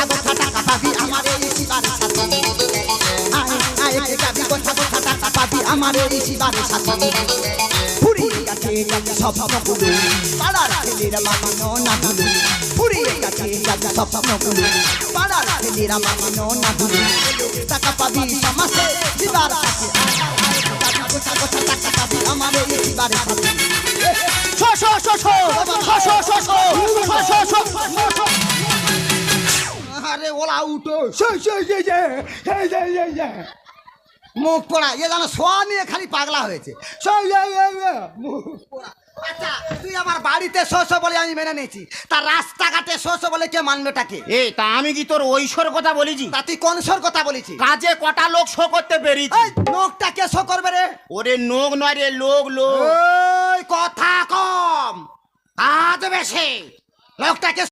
গোছা গোছা টাকা পাবি আমার এই শিবারের সাথে আয় আয় যাবি গোছা গোছা টাকা পাবি আমার এই শিবারের সাথে ফুরিয়ে গেছে স্বপ্নগুলো পাড়ার ছেলেরা মানিনো না ভুলো ফুরিয়ে গেছে স্বপ্নগুলো পাড়ার ছেলেরা মানিনো না ভুলো টাকা পাবি সমাসে শিবার সাথে গোছা গোছা টাকা পাবি আমার এই শিবারের সাথে আরে ওলা উঠো মুখ পোড়া এ জানো সোয়া নিয়ে খালি পাগলা হয়েছে আচ্ছা তুই আমার বাড়িতে শোষ বলে আমি মেনে নিয়েছি তার রাস্তাঘাটে শোষ বলে কে মানবেটাকে এই তা আমি কি তোর ঐশ্বর কথা বলেছি? তা তুই কোন সর কথা বলেছি কাজে কটা লোক শো করতে পেরেছি। নোকটা কে শো করবে রে ওরে নোক নয় রে, লোক লোক। ওই কথা কম কাজ বেশি লোকটাকে